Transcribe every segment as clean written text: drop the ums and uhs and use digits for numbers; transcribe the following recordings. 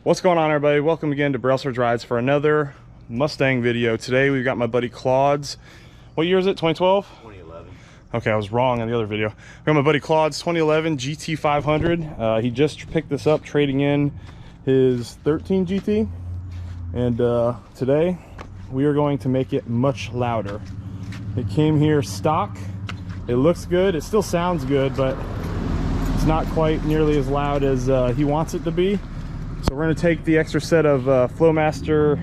What's going on, everybody? Welcome again to Brailsford's Rides for another Mustang video. Today we've got my buddy Claude's, what year is it, 2012? 2011. Okay, I was wrong on the other video. We got my buddy Claude's 2011 GT500. He just picked this up, trading in his 13 GT. And today we are going to make it much louder. It came here stock. It looks good. It still sounds good, but it's not quite nearly as loud as he wants it to be. So we're going to take the extra set of Flowmaster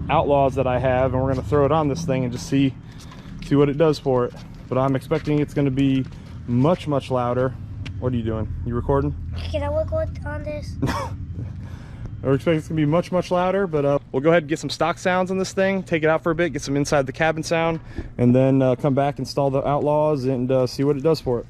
Outlaws that I have, and we're going to throw it on this thing and just see what it does for it. But I'm expecting it's going to be much louder. What are you doing? You recording? Can I work on this? We're expecting it's going to be much louder, but we'll go ahead and get some stock sounds on this thing, take it out for a bit, get some inside the cabin sound, and then come back, install the Outlaws, and see what it does for it.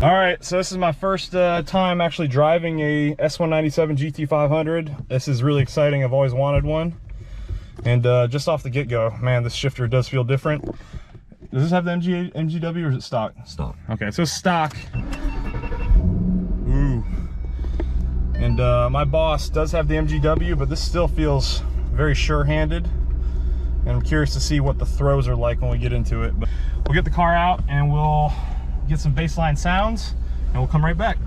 Alright, so this is my first time actually driving a S197 GT500. This is really exciting. I've always wanted one. And just off the get-go, man, this shifter does feel different. Does this have the MGW or is it stock? Stock. Okay, so stock. Ooh. And my boss does have the MGW, but this still feels very sure-handed. And I'm curious to see what the throws are like when we get into it. But we'll get the car out and we'll get some baseline sounds and we'll come right back.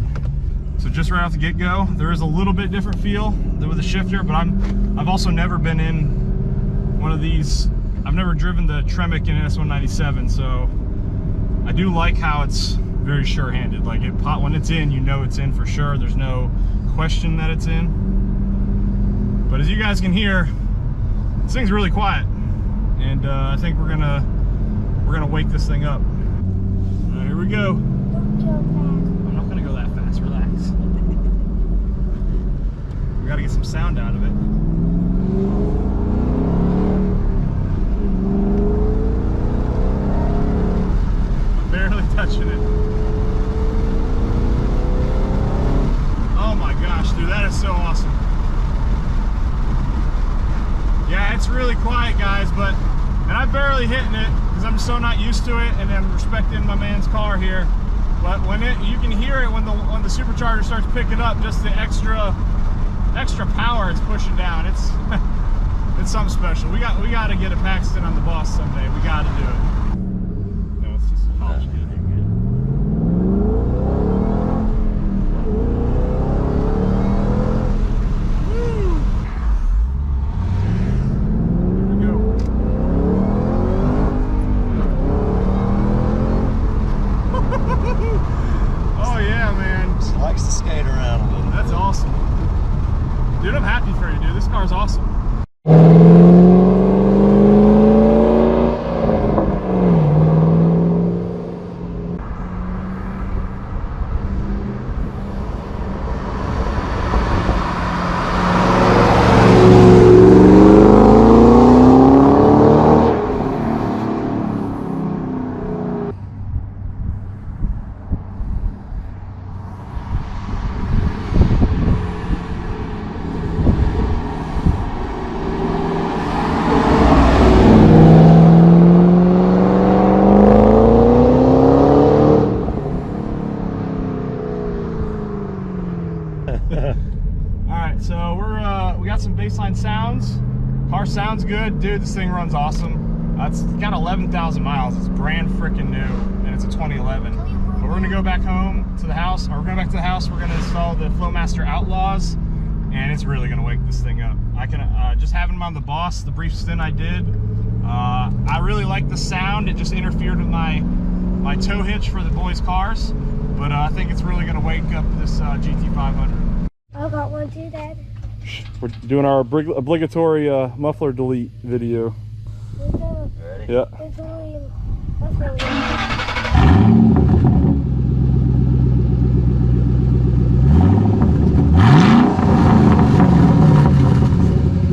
So just right off the get-go, there is a little bit different feel than with the shifter, but I've also never been in one of these. I've never driven the Tremec in an S197, so I do like how it's very sure-handed. Like when it's in, you know it's in for sure. There's no question that it's in. But as you guys can hear, this thing's really quiet, and I think we're gonna wake this thing up. Here we go. Don't go fast. I'm not gonna go that fast, relax. We gotta get some sound out of it. I'm barely touching it. Oh my gosh, dude, that is so awesome. Yeah, it's really quiet, guys, and I'm barely hitting it because I'm so not used to it, and I'm respecting my man's car here. But you can hear it when the supercharger starts picking up, just the extra power it's pushing down. It's it's something special. We got to get a Paxton on the boss someday. We got to do it. No, it's just a college kid. Dude, I'm happy for you, dude. This car's awesome. Alright, so we got some baseline sounds. Car sounds good. Dude, this thing runs awesome. It's got 11,000 miles. It's brand freaking new, and it's a 2011. But we're gonna go back home to the house, or we're going back to the house. We're gonna install the Flowmaster Outlaws, and it's really gonna wake this thing up. I can just having them on the boss, the brief stint I did. I really like the sound. It just interfered with my tow hitch for the boys' cars, but I think it's really gonna wake up this GT500. I got one too, Dad. We're doing our obligatory muffler delete video. Ready? Yeah.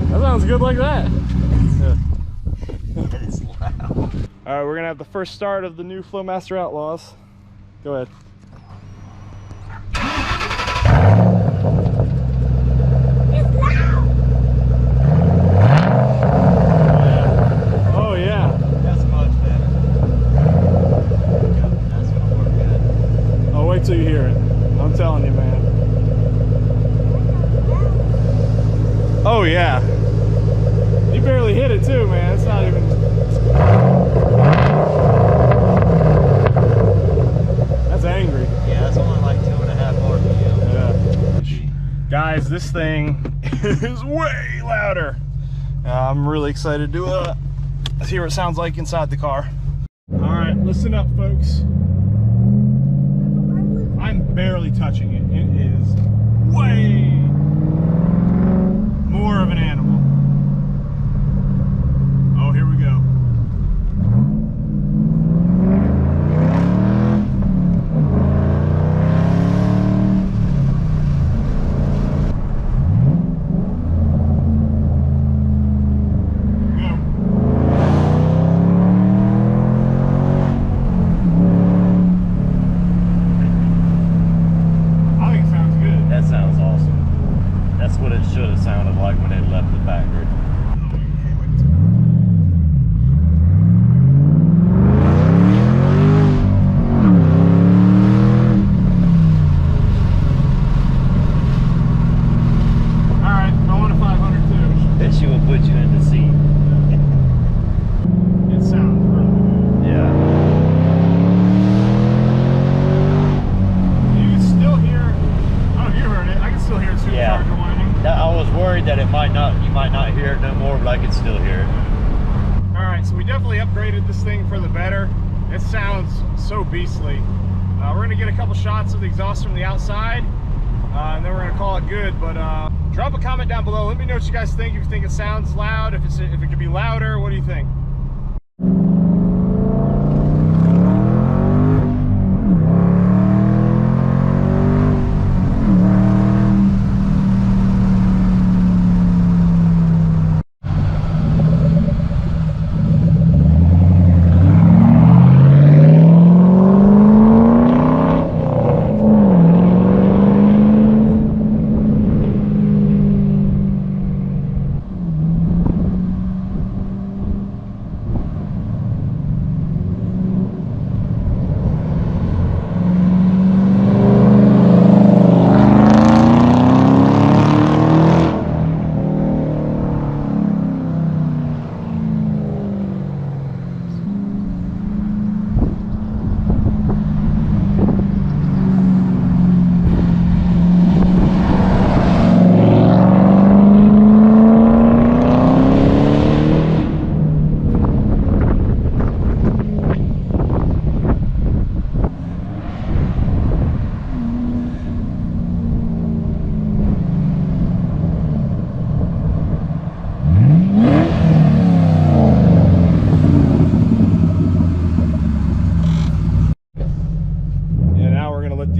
That sounds good like that. Yeah. That is loud. All right, we're gonna have the first start of the new Flowmaster Outlaws. Go ahead. It's yeah. You barely hit it too, man. It's not even... That's angry. Yeah, it's only like 2.5 RPM. Yeah. Guys, this thing is way louder. I'm really excited to hear what it sounds like inside the car. All right, listen up, folks. I'm barely touching it. It is way more of an animal. Oh, here we go. That it might not, you might not hear it no more, but I can still hear it. All right, so we definitely upgraded this thing for the better. It sounds so beastly. We're gonna get a couple shots of the exhaust from the outside, and then we're gonna call it good. But drop a comment down below. Let me know what you guys think. If you think it sounds loud, if it could be louder, what do you think?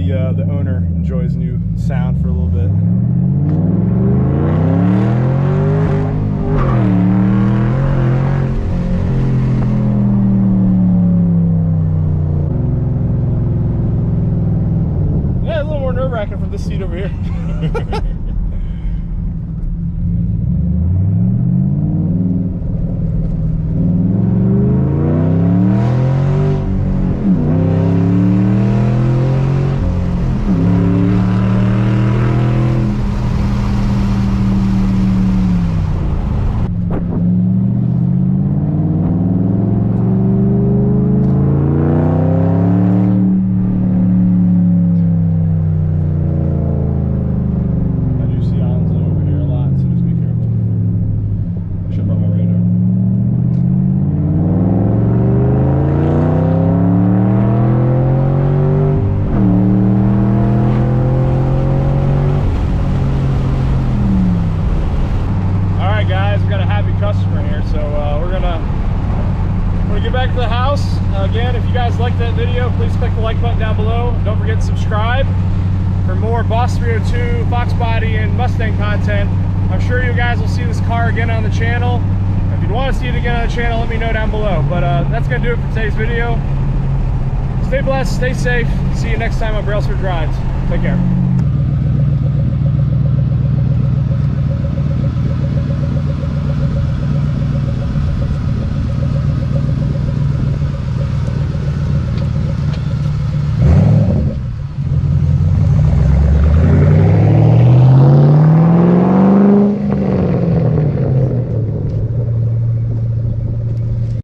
The owner enjoy his new sound for a little bit. Yeah, a little more nerve-wracking from this seat over here. Get back to the house. Again, if you guys liked that video, please click the like button down below. Don't forget to subscribe for more Boss 302, Fox Body, and Mustang content. I'm sure you guys will see this car again on the channel. If you want to see it again on the channel, let me know down below. But that's going to do it for today's video. Stay blessed, stay safe. See you next time on Brailsford Drives. Take care.